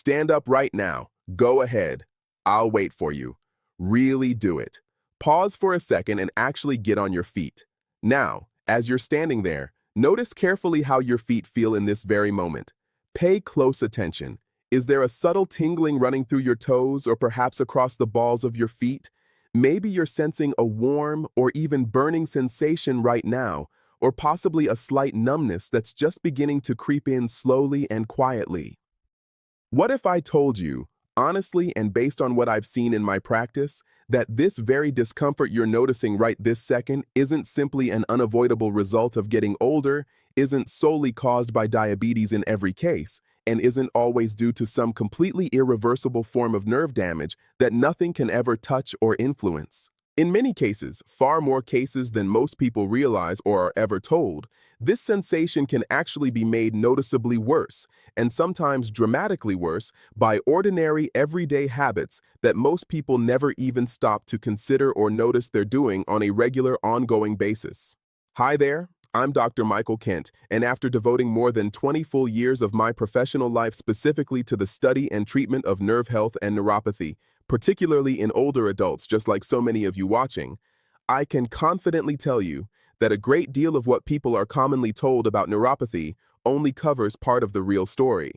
Stand up right now. Go ahead. I'll wait for you. Really do it. Pause for a second and actually get on your feet. Now, as you're standing there, notice carefully how your feet feel in this very moment. Pay close attention. Is there a subtle tingling running through your toes or perhaps across the balls of your feet? Maybe you're sensing a warm or even burning sensation right now, or possibly a slight numbness that's just beginning to creep in slowly and quietly. What if I told you, honestly and based on what I've seen in my practice, that this very discomfort you're noticing right this second isn't simply an unavoidable result of getting older, isn't solely caused by diabetes in every case, and isn't always due to some completely irreversible form of nerve damage that nothing can ever touch or influence? In many cases, far more cases than most people realize or are ever told, this sensation can actually be made noticeably worse, and sometimes dramatically worse, by ordinary everyday habits that most people never even stop to consider or notice they're doing on a regular, ongoing basis. Hi there, I'm Dr. Michael Kent, and after devoting more than 20 full years of my professional life specifically to the study and treatment of nerve health and neuropathy, particularly in older adults just like so many of you watching, I can confidently tell you that a great deal of what people are commonly told about neuropathy only covers part of the real story.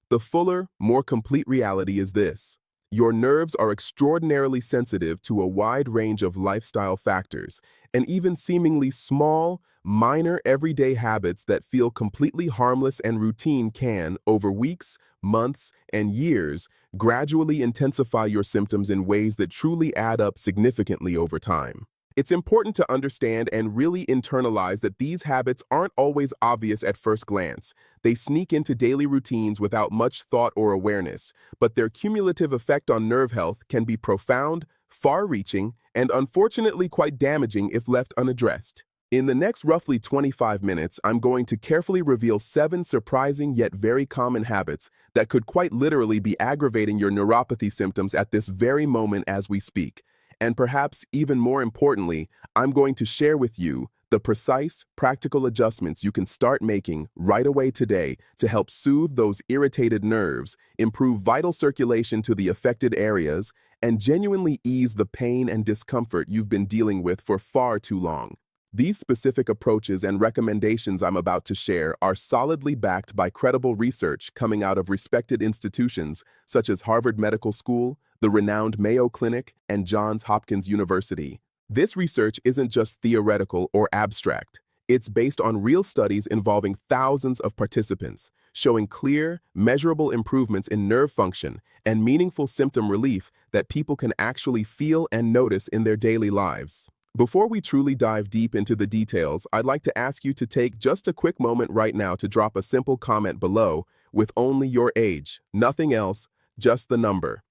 The fuller, more complete reality is this. Your nerves are extraordinarily sensitive to a wide range of lifestyle factors, and even seemingly small, minor everyday habits that feel completely harmless and routine can, over weeks, months, and years, gradually intensify your symptoms in ways that truly add up significantly over time. It's important to understand and really internalize that these habits aren't always obvious at first glance. They sneak into daily routines without much thought or awareness, but their cumulative effect on nerve health can be profound, far-reaching, and unfortunately quite damaging if left unaddressed. In the next roughly 25 minutes, I'm going to carefully reveal 7 surprising yet very common habits that could quite literally be aggravating your neuropathy symptoms at this very moment as we speak. And perhaps even more importantly, I'm going to share with you the precise, practical adjustments you can start making right away today to help soothe those irritated nerves, improve vital circulation to the affected areas, and genuinely ease the pain and discomfort you've been dealing with for far too long. These specific approaches and recommendations I'm about to share are solidly backed by credible research coming out of respected institutions such as Harvard Medical School, the renowned Mayo Clinic, and Johns Hopkins University. This research isn't just theoretical or abstract. It's based on real studies involving thousands of participants, showing clear, measurable improvements in nerve function and meaningful symptom relief that people can actually feel and notice in their daily lives. Before we truly dive deep into the details, I'd like to ask you to take just a quick moment right now to drop a simple comment below with only your age, nothing else, just the number.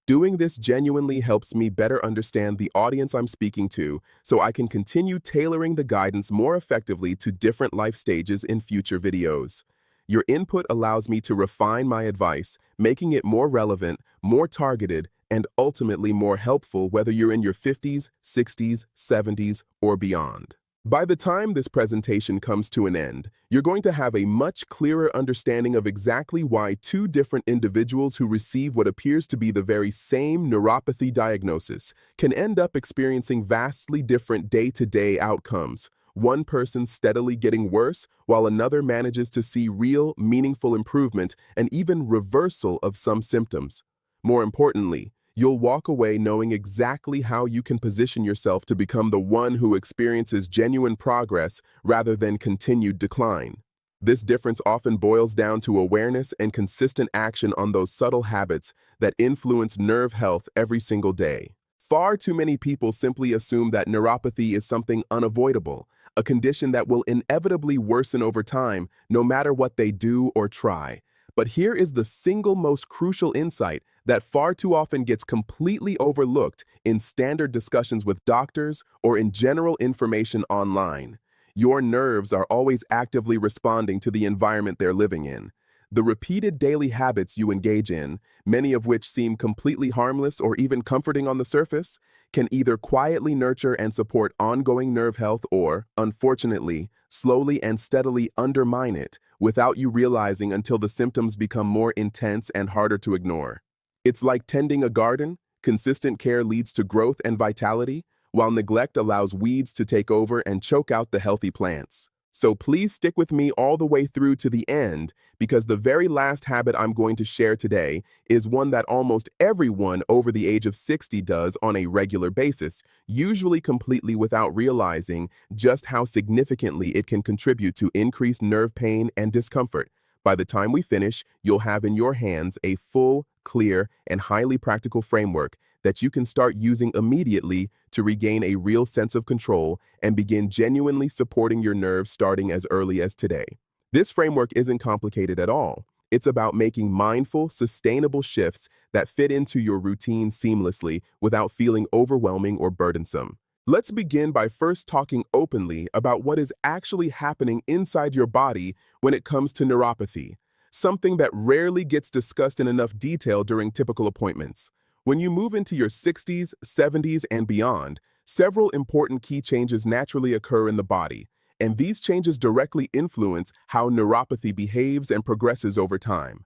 Doing this genuinely helps me better understand the audience I'm speaking to so I can continue tailoring the guidance more effectively to different life stages in future videos. Your input allows me to refine my advice, making it more relevant, more targeted, and ultimately more helpful whether you're in your 50s, 60s, 70s, or beyond. By the time this presentation comes to an end, you're going to have a much clearer understanding of exactly why 2 different individuals who receive what appears to be the very same neuropathy diagnosis can end up experiencing vastly different day-to-day outcomes. One person steadily getting worse, while another manages to see real, meaningful improvement and even reversal of some symptoms. More importantly, you'll walk away knowing exactly how you can position yourself to become the one who experiences genuine progress rather than continued decline. This difference often boils down to awareness and consistent action on those subtle habits that influence nerve health every single day. Far too many people simply assume that neuropathy is something unavoidable, a condition that will inevitably worsen over time no matter what they do or try. But here is the single most crucial insight that far too often gets completely overlooked in standard discussions with doctors or in general information online. Your nerves are always actively responding to the environment they're living in. The repeated daily habits you engage in, many of which seem completely harmless or even comforting on the surface, can either quietly nurture and support ongoing nerve health or, unfortunately, slowly and steadily undermine it without you realizing until the symptoms become more intense and harder to ignore. It's like tending a garden. Consistent care leads to growth and vitality, while neglect allows weeds to take over and choke out the healthy plants. So please stick with me all the way through to the end, because the very last habit I'm going to share today is one that almost everyone over the age of 60 does on a regular basis, usually completely without realizing just how significantly it can contribute to increased nerve pain and discomfort. By the time we finish, you'll have in your hands a full, clear, and highly practical framework that you can start using immediately to regain a real sense of control and begin genuinely supporting your nerves starting as early as today. This framework isn't complicated at all. It's about making mindful, sustainable shifts that fit into your routine seamlessly without feeling overwhelming or burdensome. Let's begin by first talking openly about what is actually happening inside your body when it comes to neuropathy, something that rarely gets discussed in enough detail during typical appointments. When you move into your 60s, 70s, and beyond, several important key changes naturally occur in the body, and these changes directly influence how neuropathy behaves and progresses over time.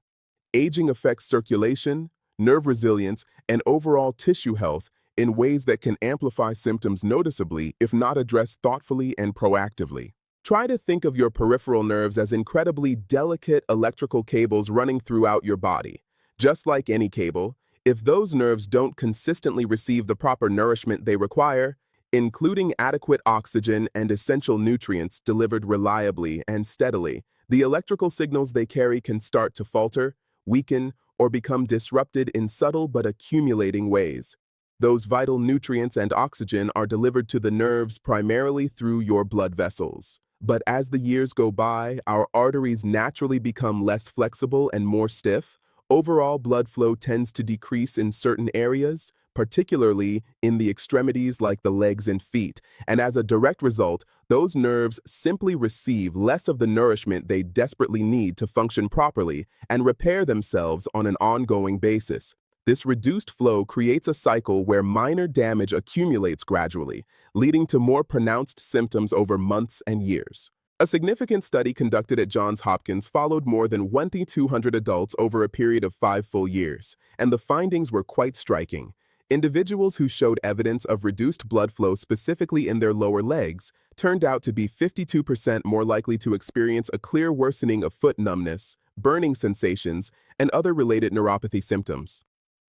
Aging affects circulation, nerve resilience, and overall tissue health in ways that can amplify symptoms noticeably if not addressed thoughtfully and proactively. Try to think of your peripheral nerves as incredibly delicate electrical cables running throughout your body. Just like any cable, if those nerves don't consistently receive the proper nourishment they require, including adequate oxygen and essential nutrients delivered reliably and steadily, the electrical signals they carry can start to falter, weaken, or become disrupted in subtle but accumulating ways. Those vital nutrients and oxygen are delivered to the nerves primarily through your blood vessels. But as the years go by, our arteries naturally become less flexible and more stiff. Overall blood flow tends to decrease in certain areas, particularly in the extremities like the legs and feet, and as a direct result, those nerves simply receive less of the nourishment they desperately need to function properly and repair themselves on an ongoing basis. This reduced flow creates a cycle where minor damage accumulates gradually, leading to more pronounced symptoms over months and years. A significant study conducted at Johns Hopkins followed more than 2,200 adults over a period of 5 full years, and the findings were quite striking. Individuals who showed evidence of reduced blood flow specifically in their lower legs turned out to be 52% more likely to experience a clear worsening of foot numbness, burning sensations, and other related neuropathy symptoms.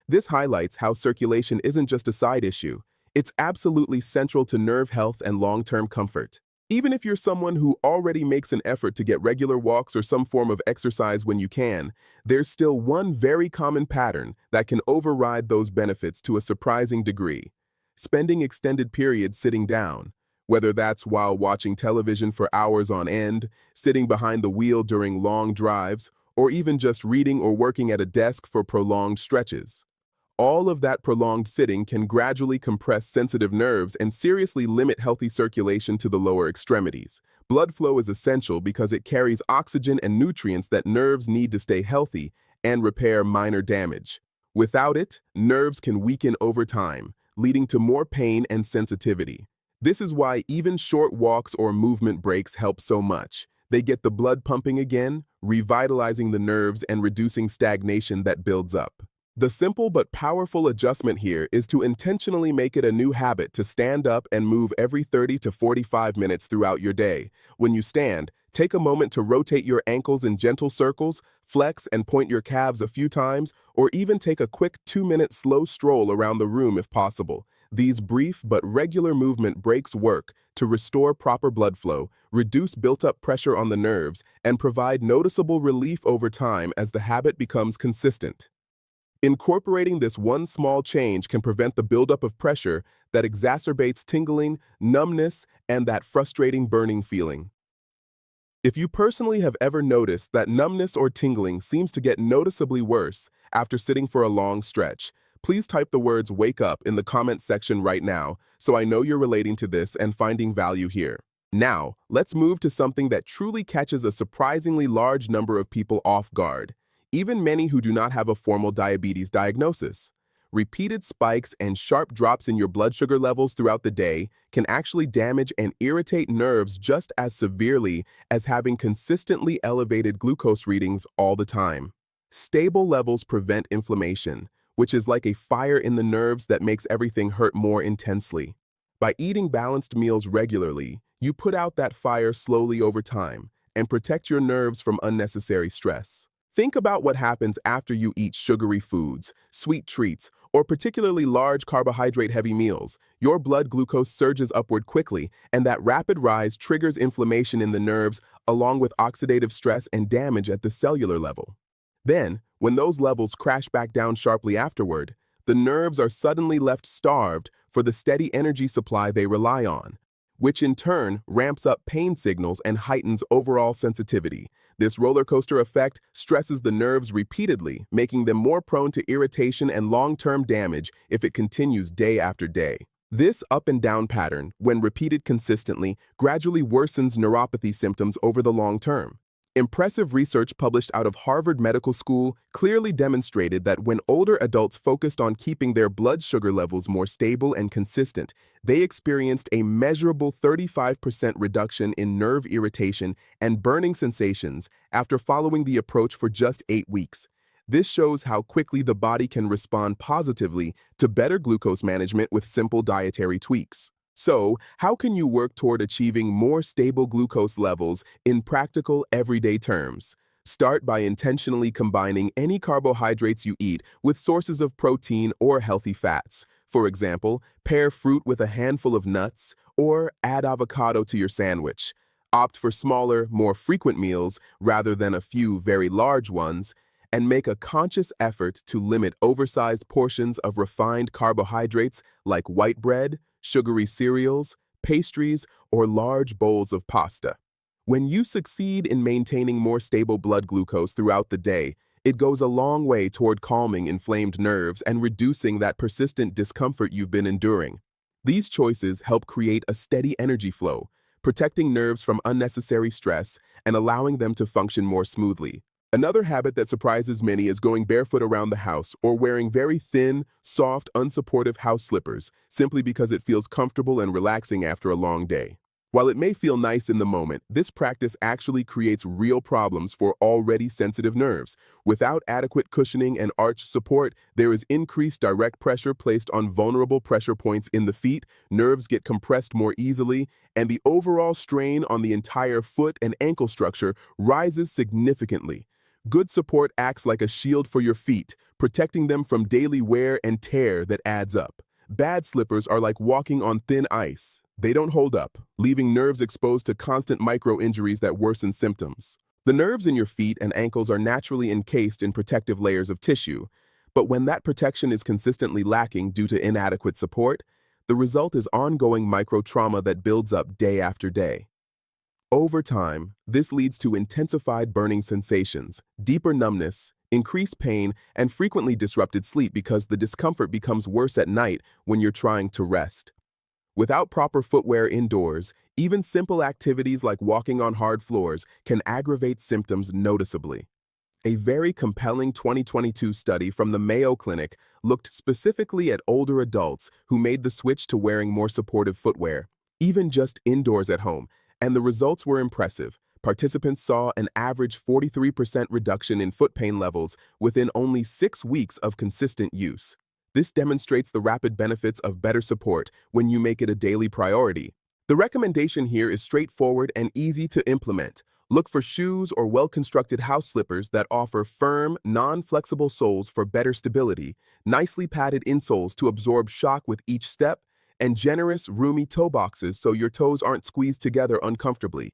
This highlights how circulation isn't just a side issue, it's absolutely central to nerve health and long-term comfort. Even if you're someone who already makes an effort to get regular walks or some form of exercise when you can, there's still one very common pattern that can override those benefits to a surprising degree: spending extended periods sitting down. Whether that's while watching television for hours on end, sitting behind the wheel during long drives, or even just reading or working at a desk for prolonged stretches. All of that prolonged sitting can gradually compress sensitive nerves and seriously limit healthy circulation to the lower extremities. Blood flow is essential because it carries oxygen and nutrients that nerves need to stay healthy and repair minor damage. Without it, nerves can weaken over time, leading to more pain and sensitivity. This is why even short walks or movement breaks help so much. They get the blood pumping again, revitalizing the nerves and reducing stagnation that builds up. The simple but powerful adjustment here is to intentionally make it a new habit to stand up and move every 30 to 45 minutes throughout your day. When you stand, take a moment to rotate your ankles in gentle circles, flex and point your calves a few times, or even take a quick 2-minute slow stroll around the room if possible. These brief but regular movement breaks work to restore proper blood flow, reduce built-up pressure on the nerves, and provide noticeable relief over time as the habit becomes consistent. Incorporating this one small change can prevent the buildup of pressure that exacerbates tingling, numbness, and that frustrating burning feeling. If you personally have ever noticed that numbness or tingling seems to get noticeably worse after sitting for a long stretch, please type the words "wake up" in the comments section right now so I know you're relating to this and finding value here. Now, let's move to something that truly catches a surprisingly large number of people off guard, even many who do not have a formal diabetes diagnosis. Repeated spikes and sharp drops in your blood sugar levels throughout the day can actually damage and irritate nerves just as severely as having consistently elevated glucose readings all the time. Stable levels prevent inflammation, which is like a fire in the nerves that makes everything hurt more intensely. By eating balanced meals regularly, you put out that fire slowly over time and protect your nerves from unnecessary stress. Think about what happens after you eat sugary foods, sweet treats, or particularly large carbohydrate-heavy meals. Your blood glucose surges upward quickly, and that rapid rise triggers inflammation in the nerves along with oxidative stress and damage at the cellular level. Then, when those levels crash back down sharply afterward, the nerves are suddenly left starved for the steady energy supply they rely on, which in turn ramps up pain signals and heightens overall sensitivity. This roller coaster effect stresses the nerves repeatedly, making them more prone to irritation and long-term damage if it continues day after day. This up and down pattern, when repeated consistently, gradually worsens neuropathy symptoms over the long term. Impressive research published out of Harvard Medical School clearly demonstrated that when older adults focused on keeping their blood sugar levels more stable and consistent, they experienced a measurable 35% reduction in nerve irritation and burning sensations after following the approach for just 8 weeks. This shows how quickly the body can respond positively to better glucose management with simple dietary tweaks. So, how can you work toward achieving more stable glucose levels in practical, everyday terms? Start by intentionally combining any carbohydrates you eat with sources of protein or healthy fats. For example, pair fruit with a handful of nuts or add avocado to your sandwich. Opt for smaller, more frequent meals rather than a few very large ones, and make a conscious effort to limit oversized portions of refined carbohydrates like white bread, sugary cereals, pastries, or large bowls of pasta. When you succeed in maintaining more stable blood glucose throughout the day, it goes a long way toward calming inflamed nerves and reducing that persistent discomfort you've been enduring. These choices help create a steady energy flow, protecting nerves from unnecessary stress and allowing them to function more smoothly. Another habit that surprises many is going barefoot around the house or wearing very thin, soft, unsupportive house slippers simply because it feels comfortable and relaxing after a long day. While it may feel nice in the moment, this practice actually creates real problems for already sensitive nerves. Without adequate cushioning and arch support, there is increased direct pressure placed on vulnerable pressure points in the feet, nerves get compressed more easily, and the overall strain on the entire foot and ankle structure rises significantly. Good support acts like a shield for your feet, protecting them from daily wear and tear that adds up. Bad slippers are like walking on thin ice. They don't hold up, leaving nerves exposed to constant micro-injuries that worsen symptoms. The nerves in your feet and ankles are naturally encased in protective layers of tissue, but when that protection is consistently lacking due to inadequate support, the result is ongoing micro-trauma that builds up day after day. Over time, this leads to intensified burning sensations, deeper numbness, increased pain, and frequently disrupted sleep because the discomfort becomes worse at night when you're trying to rest. Without proper footwear indoors, even simple activities like walking on hard floors can aggravate symptoms noticeably. A very compelling 2022 study from the Mayo Clinic looked specifically at older adults who made the switch to wearing more supportive footwear, even just indoors at home, and the results were impressive. Participants saw an average 43% reduction in foot pain levels within only 6 weeks of consistent use. This demonstrates the rapid benefits of better support when you make it a daily priority. The recommendation here is straightforward and easy to implement. Look for shoes or well-constructed house slippers that offer firm, non-flexible soles for better stability, nicely padded insoles to absorb shock with each step, and generous, roomy toe boxes so your toes aren't squeezed together uncomfortably.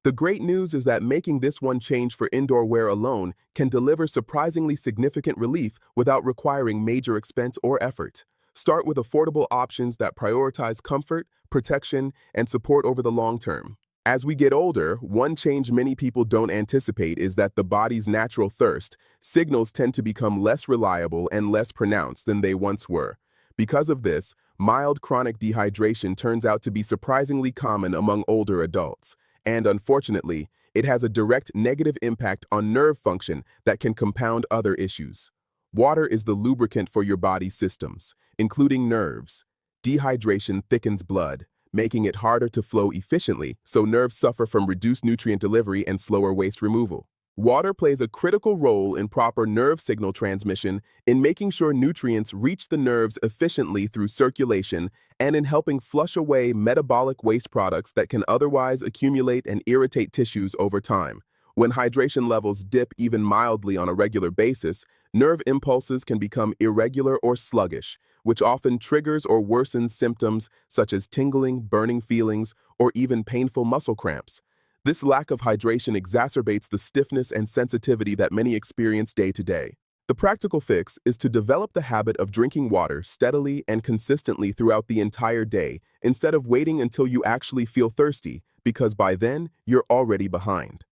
The great news is that making this one change for indoor wear alone can deliver surprisingly significant relief without requiring major expense or effort. Start with affordable options that prioritize comfort, protection, and support over the long term. As we get older, one change many people don't anticipate is that the body's natural thirst signals tend to become less reliable and less pronounced than they once were. Because of this, Mild chronic dehydration turns out to be surprisingly common among older adults, and unfortunately, it has a direct negative impact on nerve function that can compound other issues. Water is the lubricant for your body's systems, including nerves. Dehydration thickens blood, making it harder to flow efficiently, so nerves suffer from reduced nutrient delivery and slower waste removal. Water plays a critical role in proper nerve signal transmission, in making sure nutrients reach the nerves efficiently through circulation, and in helping flush away metabolic waste products that can otherwise accumulate and irritate tissues over time. When hydration levels dip even mildly on a regular basis, nerve impulses can become irregular or sluggish, which often triggers or worsens symptoms such as tingling, burning feelings, or even painful muscle cramps. This lack of hydration exacerbates the stiffness and sensitivity that many experience day to day. The practical fix is to develop the habit of drinking water steadily and consistently throughout the entire day, instead of waiting until you actually feel thirsty, because by then, you're already behind.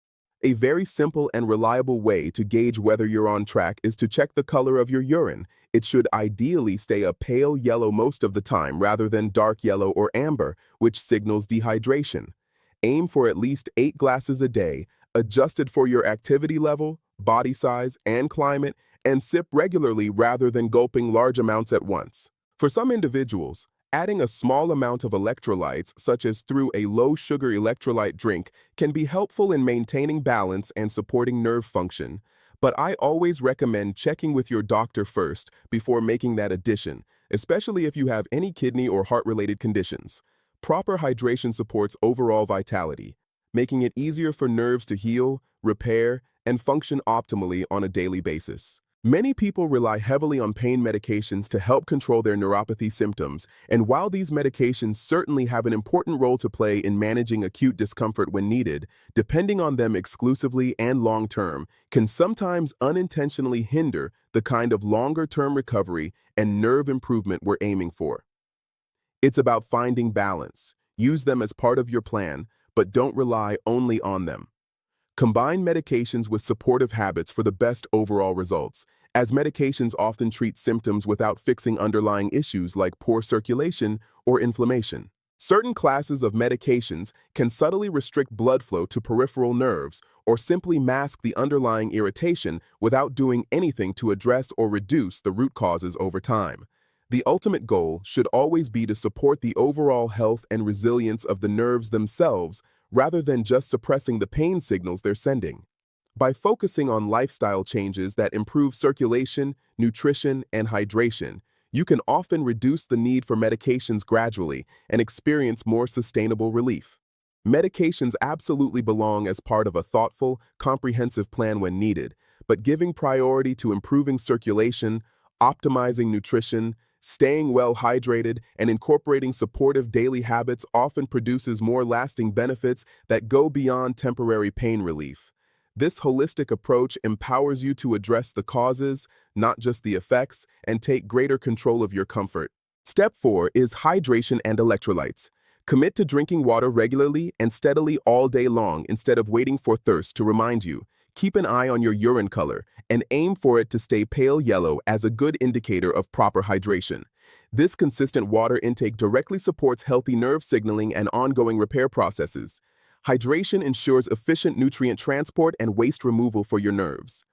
A very simple and reliable way to gauge whether you're on track is to check the color of your urine. It should ideally stay a pale yellow most of the time rather than dark yellow or amber, which signals dehydration. Aim for at least 8 glasses a day, adjusted for your activity level, body size, and climate, and sip regularly rather than gulping large amounts at once. For some individuals, adding a small amount of electrolytes, such as through a low-sugar electrolyte drink, can be helpful in maintaining balance and supporting nerve function. But I always recommend checking with your doctor first before making that addition, especially if you have any kidney or heart-related conditions. Proper hydration supports overall vitality, making it easier for nerves to heal, repair, and function optimally on a daily basis. Many people rely heavily on pain medications to help control their neuropathy symptoms, and while these medications certainly have an important role to play in managing acute discomfort when needed, depending on them exclusively and long-term can sometimes unintentionally hinder the kind of longer-term recovery and nerve improvement we're aiming for. It's about finding balance. Use them as part of your plan, but don't rely only on them. Combine medications with supportive habits for the best overall results, as medications often treat symptoms without fixing underlying issues like poor circulation or inflammation. Certain classes of medications can subtly restrict blood flow to peripheral nerves or simply mask the underlying irritation without doing anything to address or reduce the root causes over time. The ultimate goal should always be to support the overall health and resilience of the nerves themselves rather than just suppressing the pain signals they're sending. By focusing on lifestyle changes that improve circulation, nutrition, and hydration, you can often reduce the need for medications gradually and experience more sustainable relief. Medications absolutely belong as part of a thoughtful, comprehensive plan when needed, but giving priority to improving circulation, optimizing nutrition, staying well hydrated, and incorporating supportive daily habits often produces more lasting benefits that go beyond temporary pain relief. This holistic approach empowers you to address the causes, not just the effects, and take greater control of your comfort. Step 4 is hydration and electrolytes. Commit to drinking water regularly and steadily all day long instead of waiting for thirst to remind you. Keep an eye on your urine color and aim for it to stay pale yellow as a good indicator of proper hydration. This consistent water intake directly supports healthy nerve signaling and ongoing repair processes. Hydration ensures efficient nutrient transport and waste removal for your nerves.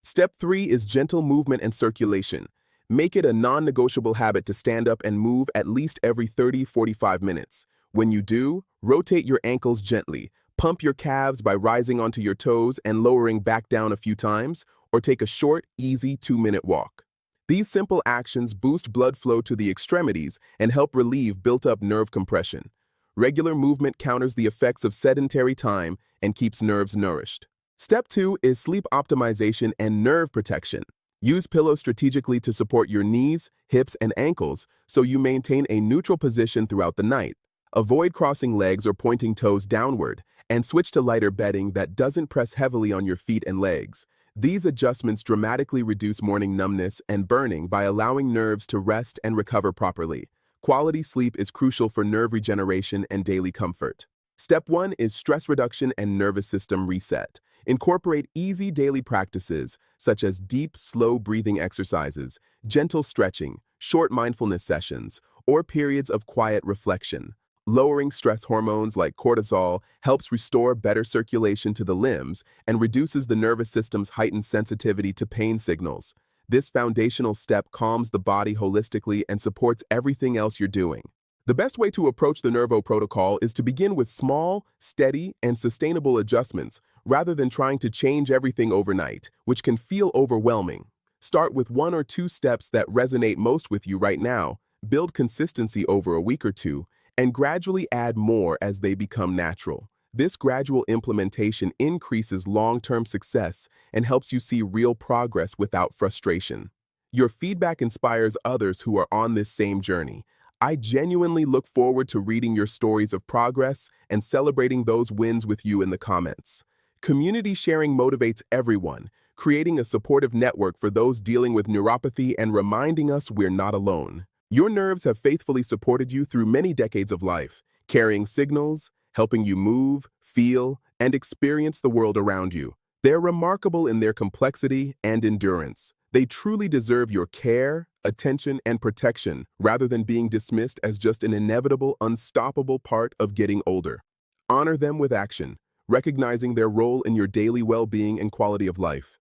Step 3 is gentle movement and circulation. Make it a non-negotiable habit to stand up and move at least every 30-45 minutes. When you do, rotate your ankles gently. Pump your calves by rising onto your toes and lowering back down a few times, or take a short, easy 2-minute walk. These simple actions boost blood flow to the extremities and help relieve built-up nerve compression. Regular movement counters the effects of sedentary time and keeps nerves nourished. Step 2 is sleep optimization and nerve protection. Use pillows strategically to support your knees, hips, and ankles so you maintain a neutral position throughout the night. Avoid crossing legs or pointing toes downward, and switch to lighter bedding that doesn't press heavily on your feet and legs. These adjustments dramatically reduce morning numbness and burning by allowing nerves to rest and recover properly. Quality sleep is crucial for nerve regeneration and daily comfort. Step 1 is stress reduction and nervous system reset. Incorporate easy daily practices such as deep, slow breathing exercises, gentle stretching, short mindfulness sessions, or periods of quiet reflection. Lowering stress hormones like cortisol helps restore better circulation to the limbs and reduces the nervous system's heightened sensitivity to pain signals. This foundational step calms the body holistically and supports everything else you're doing. The best way to approach the Nervo protocol is to begin with small, steady, and sustainable adjustments rather than trying to change everything overnight, which can feel overwhelming. Start with 1 or 2 steps that resonate most with you right now, build consistency over a week or two, and gradually add more as they become natural. This gradual implementation increases long-term success and helps you see real progress without frustration. Your feedback inspires others who are on this same journey. I genuinely look forward to reading your stories of progress and celebrating those wins with you in the comments. Community sharing motivates everyone, creating a supportive network for those dealing with neuropathy and reminding us we're not alone. Your nerves have faithfully supported you through many decades of life, carrying signals, helping you move, feel, and experience the world around you. They're remarkable in their complexity and endurance. They truly deserve your care, attention, and protection rather than being dismissed as just an inevitable, unstoppable part of getting older. Honor them with action, recognizing their role in your daily well-being and quality of life.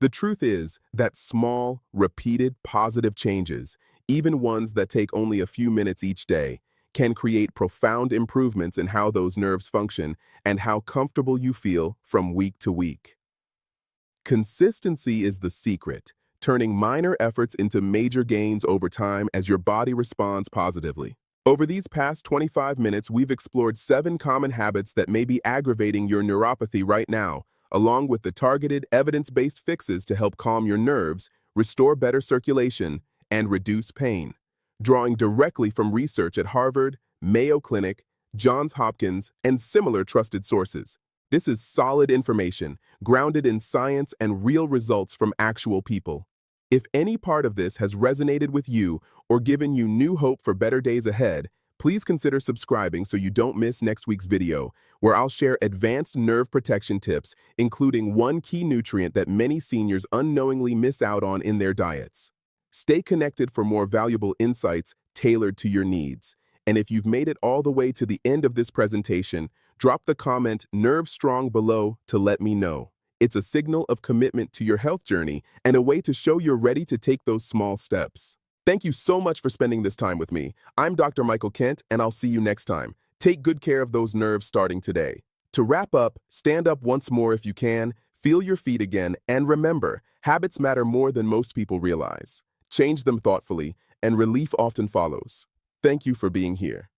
The truth is that small, repeated, positive changes, even ones that take only a few minutes each day, can create profound improvements in how those nerves function and how comfortable you feel from week to week. Consistency is the secret, turning minor efforts into major gains over time as your body responds positively. Over these past 25 minutes, we've explored 7 common habits that may be aggravating your neuropathy right now, along with the targeted, evidence-based fixes to help calm your nerves, restore better circulation, and reduce pain. Drawing directly from research at Harvard, Mayo Clinic, Johns Hopkins, and similar trusted sources. This is solid information, grounded in science and real results from actual people. If any part of this has resonated with you or given you new hope for better days ahead, please consider subscribing so you don't miss next week's video, where I'll share advanced nerve protection tips, including one key nutrient that many seniors unknowingly miss out on in their diets. Stay connected for more valuable insights tailored to your needs. And if you've made it all the way to the end of this presentation, drop the comment "Nerve Strong" below to let me know. It's a signal of commitment to your health journey and a way to show you're ready to take those small steps. Thank you so much for spending this time with me. I'm Dr. Michael Kent, and I'll see you next time. Take good care of those nerves starting today. To wrap up, stand up once more if you can, feel your feet again, and remember, habits matter more than most people realize. Change them thoughtfully, and relief often follows. Thank you for being here.